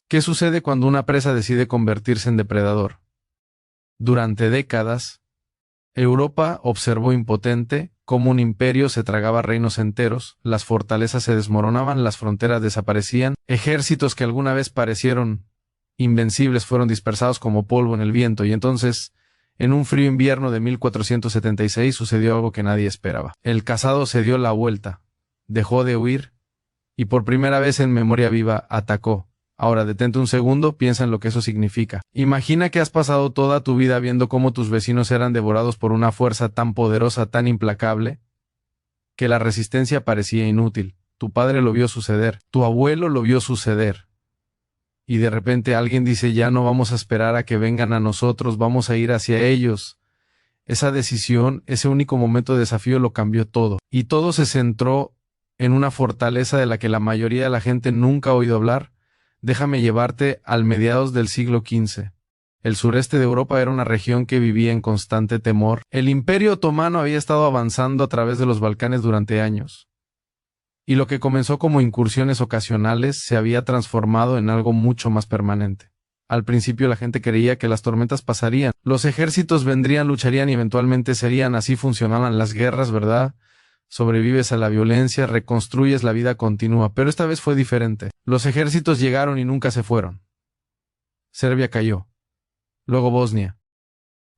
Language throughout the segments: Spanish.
¿Qué sucede cuando una presa decide convertirse en depredador? Durante décadas, Europa observó impotente cómo un imperio se tragaba reinos enteros, las fortalezas se desmoronaban, las fronteras desaparecían, ejércitos que alguna vez parecieron invencibles fueron dispersados como polvo en el viento, y entonces, en un frío invierno de 1476 sucedió algo que nadie esperaba. El casado se dio la vuelta, dejó de huir, y por primera vez en memoria viva atacó. Ahora detente un segundo, piensa en lo que eso significa. Imagina que has pasado toda tu vida viendo cómo tus vecinos eran devorados por una fuerza tan poderosa, tan implacable, que la resistencia parecía inútil. Tu padre lo vio suceder, tu abuelo lo vio suceder. Y de repente alguien dice, ya no vamos a esperar a que vengan a nosotros, vamos a ir hacia ellos. Esa decisión, ese único momento de desafío lo cambió todo. Y todo se centró en una fortaleza de la que la mayoría de la gente nunca ha oído hablar. Déjame llevarte al mediados del siglo XV. El sureste de Europa era una región que vivía en constante temor. El Imperio Otomano había estado avanzando a través de los Balcanes durante años. Y lo que comenzó como incursiones ocasionales se había transformado en algo mucho más permanente. Al principio la gente creía que las tormentas pasarían, los ejércitos vendrían, lucharían y eventualmente serían. Así funcionaban las guerras, ¿verdad? Sobrevives a la violencia, reconstruyes, la vida continúa, pero esta vez fue diferente. Los ejércitos llegaron y nunca se fueron. Serbia cayó. Luego Bosnia.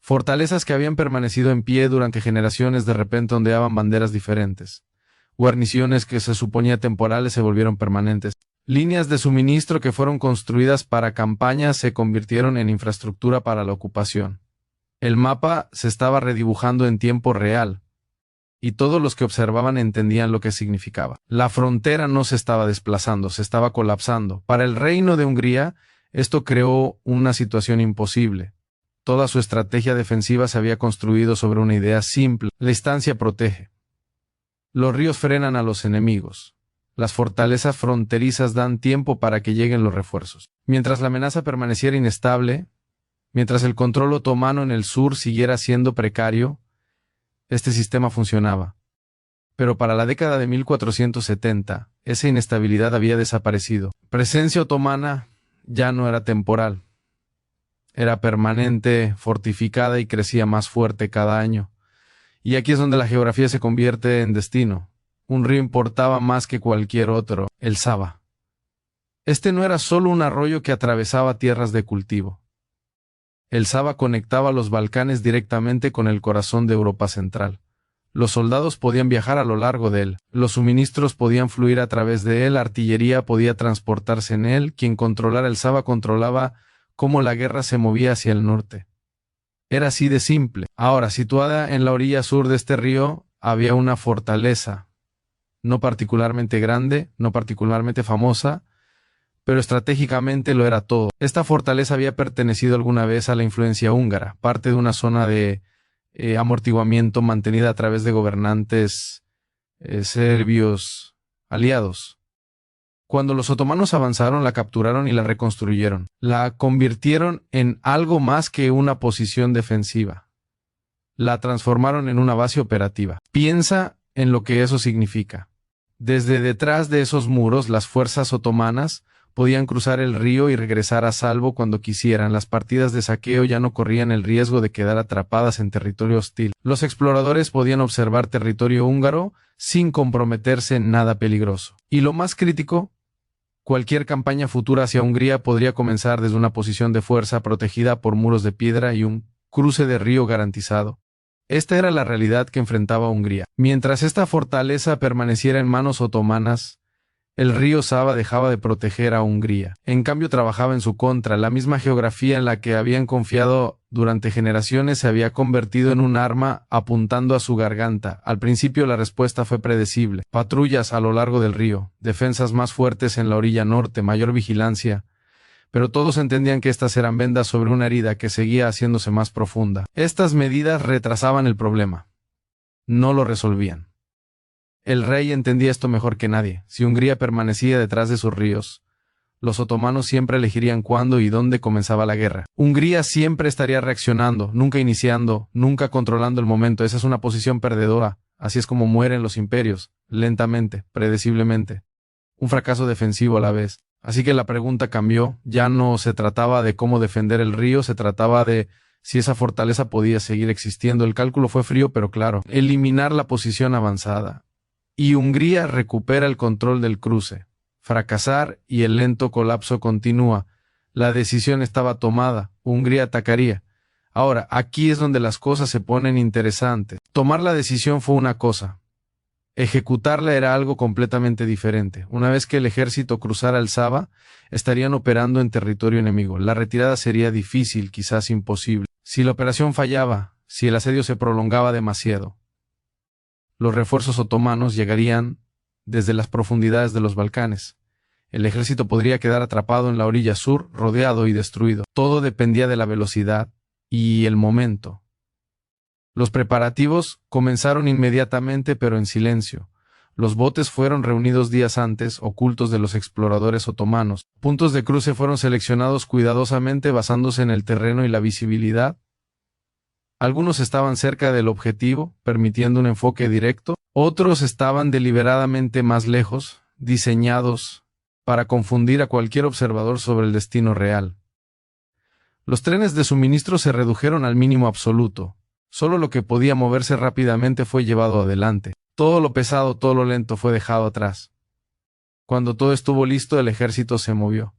Fortalezas que habían permanecido en pie durante generaciones de repente ondeaban banderas diferentes. Guarniciones que se suponía temporales se volvieron permanentes. Líneas de suministro que fueron construidas para campañas se convirtieron en infraestructura para la ocupación. El mapa se estaba redibujando en tiempo real. Y todos los que observaban entendían lo que significaba. La frontera no se estaba desplazando, se estaba colapsando. Para el reino de Hungría, esto creó una situación imposible. Toda su estrategia defensiva se había construido sobre una idea simple. La distancia protege. Los ríos frenan a los enemigos. Las fortalezas fronterizas dan tiempo para que lleguen los refuerzos. Mientras la amenaza permaneciera inestable, mientras el control otomano en el sur siguiera siendo precario, este sistema funcionaba. Pero para la década de 1470, esa inestabilidad había desaparecido. Presencia otomana ya no era temporal. Era permanente, fortificada y crecía más fuerte cada año. Y aquí es donde la geografía se convierte en destino. Un río importaba más que cualquier otro, el Sava. Este no era solo un arroyo que atravesaba tierras de cultivo. El Sava conectaba los Balcanes directamente con el corazón de Europa Central. Los soldados podían viajar a lo largo de él, los suministros podían fluir a través de él, la artillería podía transportarse en él, quien controlara el Sava controlaba cómo la guerra se movía hacia el norte. Era así de simple. Ahora, situada en la orilla sur de este río, había una fortaleza, no particularmente grande, no particularmente famosa, pero estratégicamente lo era todo. Esta fortaleza había pertenecido alguna vez a la influencia húngara, parte de una zona de amortiguamiento mantenida a través de gobernantes serbios aliados. Cuando los otomanos avanzaron, la capturaron y la reconstruyeron. La convirtieron en algo más que una posición defensiva. La transformaron en una base operativa. Piensa en lo que eso significa. Desde detrás de esos muros, las fuerzas otomanas podían cruzar el río y regresar a salvo cuando quisieran. Las partidas de saqueo ya no corrían el riesgo de quedar atrapadas en territorio hostil. Los exploradores podían observar territorio húngaro sin comprometerse en nada peligroso. Y lo más crítico, cualquier campaña futura hacia Hungría podría comenzar desde una posición de fuerza protegida por muros de piedra y un cruce de río garantizado. Esta era la realidad que enfrentaba Hungría. Mientras esta fortaleza permaneciera en manos otomanas, el río Sava dejaba de proteger a Hungría. En cambio trabajaba en su contra. La misma geografía en la que habían confiado durante generaciones se había convertido en un arma apuntando a su garganta. Al principio la respuesta fue predecible. Patrullas a lo largo del río, defensas más fuertes en la orilla norte, mayor vigilancia. Pero todos entendían que estas eran vendas sobre una herida que seguía haciéndose más profunda. Estas medidas retrasaban el problema. No lo resolvían. El rey entendía esto mejor que nadie. Si Hungría permanecía detrás de sus ríos, los otomanos siempre elegirían cuándo y dónde comenzaba la guerra. Hungría siempre estaría reaccionando, nunca iniciando, nunca controlando el momento. Esa es una posición perdedora. Así es como mueren los imperios, lentamente, predeciblemente. Un fracaso defensivo a la vez. Así que la pregunta cambió, ya no se trataba de cómo defender el río, se trataba de si esa fortaleza podía seguir existiendo. El cálculo fue frío pero claro, eliminar la posición avanzada. Y Hungría recupera el control del cruce. Fracasar y el lento colapso continúa. La decisión estaba tomada, Hungría atacaría. Ahora, aquí es donde las cosas se ponen interesantes. Tomar la decisión fue una cosa. Ejecutarla era algo completamente diferente. Una vez que el ejército cruzara el Sava, estarían operando en territorio enemigo. La retirada sería difícil, quizás imposible. Si la operación fallaba, si el asedio se prolongaba demasiado, los refuerzos otomanos llegarían desde las profundidades de los Balcanes. El ejército podría quedar atrapado en la orilla sur, rodeado y destruido. Todo dependía de la velocidad y el momento. Los preparativos comenzaron inmediatamente pero en silencio. Los botes fueron reunidos días antes, ocultos de los exploradores otomanos. Puntos de cruce fueron seleccionados cuidadosamente basándose en el terreno y la visibilidad. Algunos estaban cerca del objetivo, permitiendo un enfoque directo. Otros estaban deliberadamente más lejos, diseñados para confundir a cualquier observador sobre el destino real. Los trenes de suministro se redujeron al mínimo absoluto. Solo lo que podía moverse rápidamente fue llevado adelante. Todo lo pesado, todo lo lento fue dejado atrás. Cuando todo estuvo listo, el ejército se movió.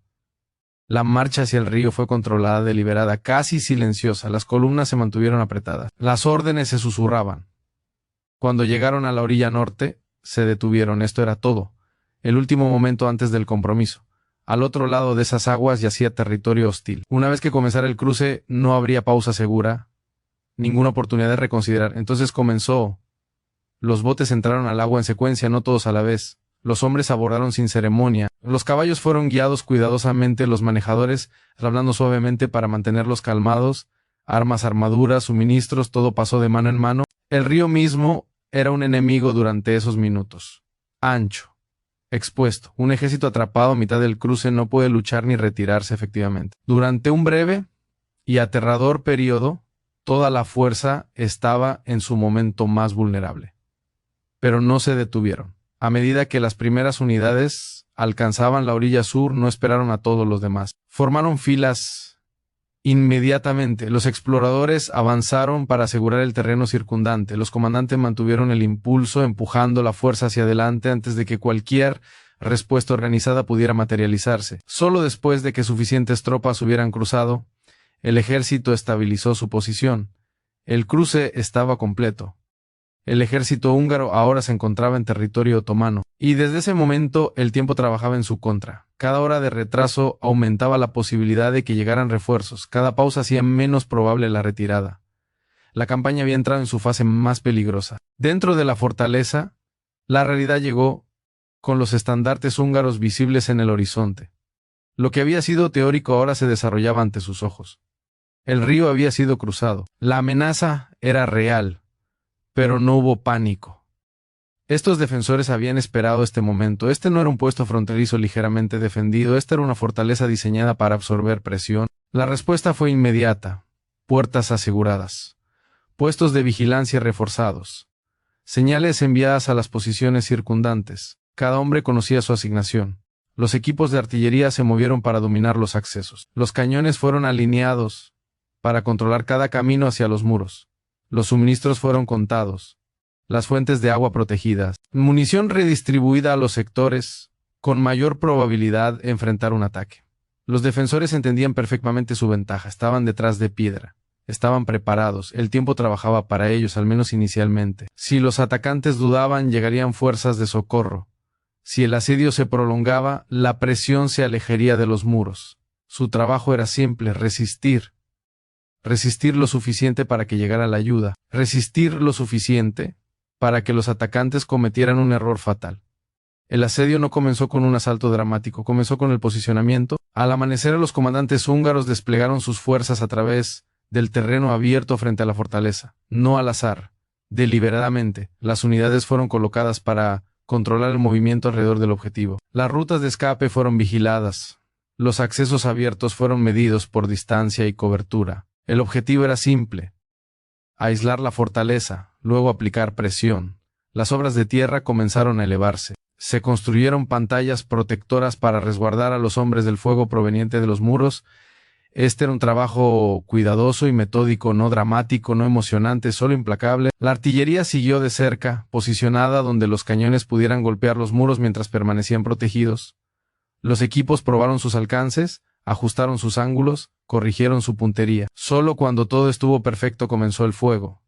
La marcha hacia el río fue controlada, deliberada, casi silenciosa. Las columnas se mantuvieron apretadas. Las órdenes se susurraban. Cuando llegaron a la orilla norte, se detuvieron. Esto era todo. El último momento antes del compromiso. Al otro lado de esas aguas yacía territorio hostil. Una vez que comenzara el cruce, no habría pausa segura, ninguna oportunidad de reconsiderar. Entonces comenzó. Los botes entraron al agua en secuencia, no todos a la vez. Los hombres abordaron sin ceremonia. Los caballos fueron guiados cuidadosamente, los manejadores hablando suavemente para mantenerlos calmados. Armas, armaduras, suministros, todo pasó de mano en mano. El río mismo era un enemigo durante esos minutos. Ancho, expuesto. Un ejército atrapado a mitad del cruce no puede luchar ni retirarse efectivamente. Durante un breve y aterrador periodo, toda la fuerza estaba en su momento más vulnerable. Pero no se detuvieron. A medida que las primeras unidades alcanzaban la orilla sur, no esperaron a todos los demás. Formaron filas inmediatamente. Los exploradores avanzaron para asegurar el terreno circundante. Los comandantes mantuvieron el impulso, empujando la fuerza hacia adelante antes de que cualquier respuesta organizada pudiera materializarse. Solo después de que suficientes tropas hubieran cruzado, el ejército estabilizó su posición. El cruce estaba completo. El ejército húngaro ahora se encontraba en territorio otomano, y desde ese momento el tiempo trabajaba en su contra. Cada hora de retraso aumentaba la posibilidad de que llegaran refuerzos, cada pausa hacía menos probable la retirada. La campaña había entrado en su fase más peligrosa. Dentro de la fortaleza, la realidad llegó con los estandartes húngaros visibles en el horizonte. Lo que había sido teórico ahora se desarrollaba ante sus ojos. El río había sido cruzado. La amenaza era real. Pero no hubo pánico. Estos defensores habían esperado este momento. Este no era un puesto fronterizo ligeramente defendido, esta era una fortaleza diseñada para absorber presión. La respuesta fue inmediata. Puertas aseguradas. Puestos de vigilancia reforzados. Señales enviadas a las posiciones circundantes. Cada hombre conocía su asignación. Los equipos de artillería se movieron para dominar los accesos. Los cañones fueron alineados para controlar cada camino hacia los muros. Los suministros fueron contados, las fuentes de agua protegidas, munición redistribuida a los sectores, con mayor probabilidad de enfrentar un ataque. Los defensores entendían perfectamente su ventaja, estaban detrás de piedra, estaban preparados, el tiempo trabajaba para ellos, al menos inicialmente. Si los atacantes dudaban, llegarían fuerzas de socorro. Si el asedio se prolongaba, la presión se alejaría de los muros. Su trabajo era simple, resistir. Resistir lo suficiente para que llegara la ayuda. Resistir lo suficiente para que los atacantes cometieran un error fatal. El asedio no comenzó con un asalto dramático, comenzó con el posicionamiento. Al amanecer, los comandantes húngaros desplegaron sus fuerzas a través del terreno abierto frente a la fortaleza. No al azar, deliberadamente. Las unidades fueron colocadas para controlar el movimiento alrededor del objetivo. Las rutas de escape fueron vigiladas. Los accesos abiertos fueron medidos por distancia y cobertura. El objetivo era simple: aislar la fortaleza, luego aplicar presión. Las obras de tierra comenzaron a elevarse. Se construyeron pantallas protectoras para resguardar a los hombres del fuego proveniente de los muros. Este era un trabajo cuidadoso y metódico, no dramático, no emocionante, solo implacable. La artillería siguió de cerca, posicionada donde los cañones pudieran golpear los muros mientras permanecían protegidos. Los equipos probaron sus alcances, ajustaron sus ángulos, corrigieron su puntería. Solo cuando todo estuvo perfecto comenzó el fuego.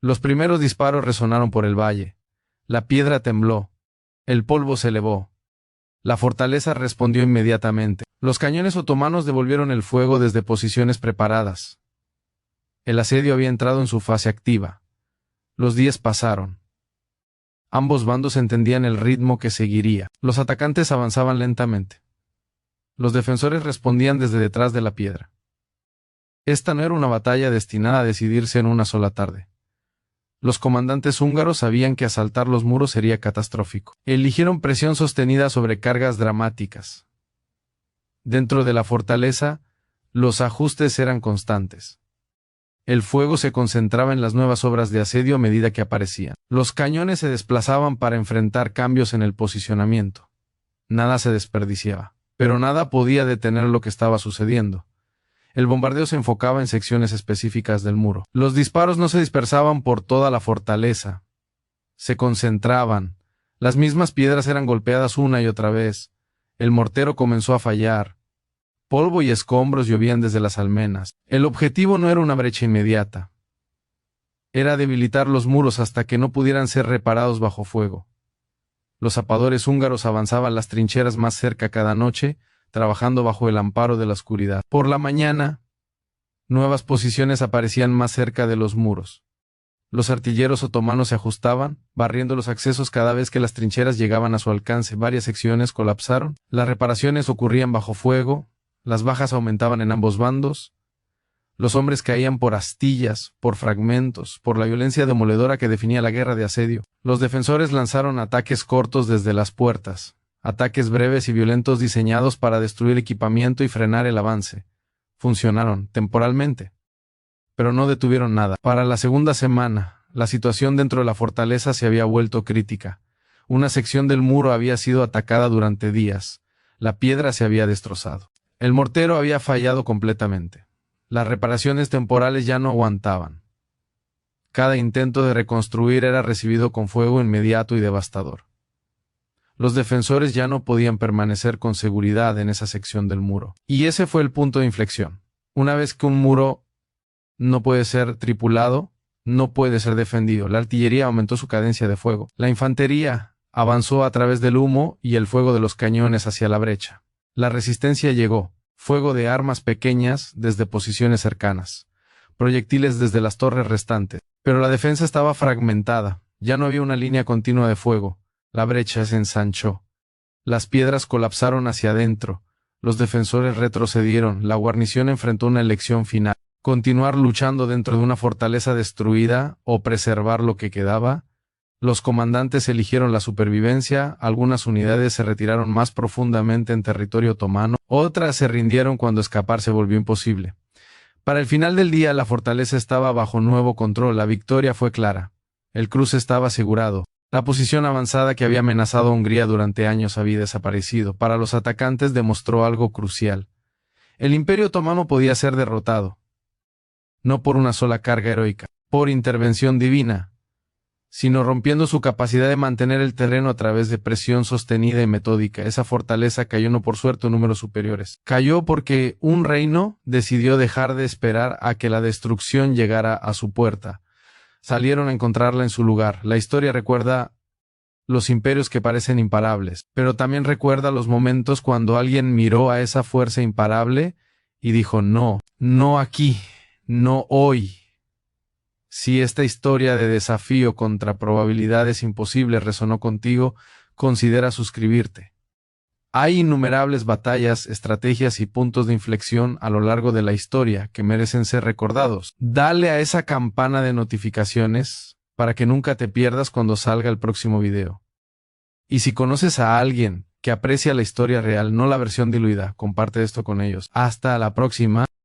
Los primeros disparos resonaron por el valle. La piedra tembló. El polvo se elevó. La fortaleza respondió inmediatamente. Los cañones otomanos devolvieron el fuego desde posiciones preparadas. El asedio había entrado en su fase activa. Los días pasaron. Ambos bandos entendían el ritmo que seguiría. Los atacantes avanzaban lentamente. Los defensores respondían desde detrás de la piedra. Esta no era una batalla destinada a decidirse en una sola tarde. Los comandantes húngaros sabían que asaltar los muros sería catastrófico. Eligieron presión sostenida sobre cargas dramáticas. Dentro de la fortaleza, los ajustes eran constantes. El fuego se concentraba en las nuevas obras de asedio a medida que aparecían. Los cañones se desplazaban para enfrentar cambios en el posicionamiento. Nada se desperdiciaba, pero nada podía detener lo que estaba sucediendo. El bombardeo se enfocaba en secciones específicas del muro. Los disparos no se dispersaban por toda la fortaleza. Se concentraban. Las mismas piedras eran golpeadas una y otra vez. El mortero comenzó a fallar. Polvo y escombros llovían desde las almenas. El objetivo no era una brecha inmediata. Era debilitar los muros hasta que no pudieran ser reparados bajo fuego. Los zapadores húngaros avanzaban las trincheras más cerca cada noche, trabajando bajo el amparo de la oscuridad. Por la mañana, nuevas posiciones aparecían más cerca de los muros. Los artilleros otomanos se ajustaban, barriendo los accesos cada vez que las trincheras llegaban a su alcance. Varias secciones colapsaron, las reparaciones ocurrían bajo fuego, las bajas aumentaban en ambos bandos, los hombres caían por astillas, por fragmentos, por la violencia demoledora que definía la guerra de asedio. Los defensores lanzaron ataques cortos desde las puertas. Ataques breves y violentos diseñados para destruir equipamiento y frenar el avance. Funcionaron, temporalmente. Pero no detuvieron nada. Para la segunda semana, la situación dentro de la fortaleza se había vuelto crítica. Una sección del muro había sido atacada durante días. La piedra se había destrozado. El mortero había fallado completamente. Las reparaciones temporales ya no aguantaban. Cada intento de reconstruir era recibido con fuego inmediato y devastador. Los defensores ya no podían permanecer con seguridad en esa sección del muro. Y ese fue el punto de inflexión. Una vez que un muro no puede ser tripulado, no puede ser defendido. La artillería aumentó su cadencia de fuego. La infantería avanzó a través del humo y el fuego de los cañones hacia la brecha. La resistencia llegó. Fuego de armas pequeñas desde posiciones cercanas. Proyectiles desde las torres restantes. Pero la defensa estaba fragmentada. Ya no había una línea continua de fuego. La brecha se ensanchó. Las piedras colapsaron hacia adentro. Los defensores retrocedieron. La guarnición enfrentó una elección final. Continuar luchando dentro de una fortaleza destruida o preservar lo que quedaba. Los comandantes eligieron la supervivencia. Algunas unidades se retiraron más profundamente en territorio otomano. Otras se rindieron cuando escapar se volvió imposible. Para el final del día, la fortaleza estaba bajo nuevo control. La victoria fue clara. El cruce estaba asegurado. La posición avanzada que había amenazado a Hungría durante años había desaparecido. Para los atacantes demostró algo crucial. El Imperio otomano podía ser derrotado. No por una sola carga heroica, por intervención divina, sino rompiendo su capacidad de mantener el terreno a través de presión sostenida y metódica. Esa fortaleza cayó no por suerte o números superiores. Cayó porque un reino decidió dejar de esperar a que la destrucción llegara a su puerta. Salieron a encontrarla en su lugar. La historia recuerda los imperios que parecen imparables, pero también recuerda los momentos cuando alguien miró a esa fuerza imparable y dijo: no, no aquí, no hoy. Si esta historia de desafío contra probabilidades imposibles resonó contigo, considera suscribirte. Hay innumerables batallas, estrategias y puntos de inflexión a lo largo de la historia que merecen ser recordados. Dale a esa campana de notificaciones para que nunca te pierdas cuando salga el próximo video. Y si conoces a alguien que aprecia la historia real, no la versión diluida, comparte esto con ellos. Hasta la próxima.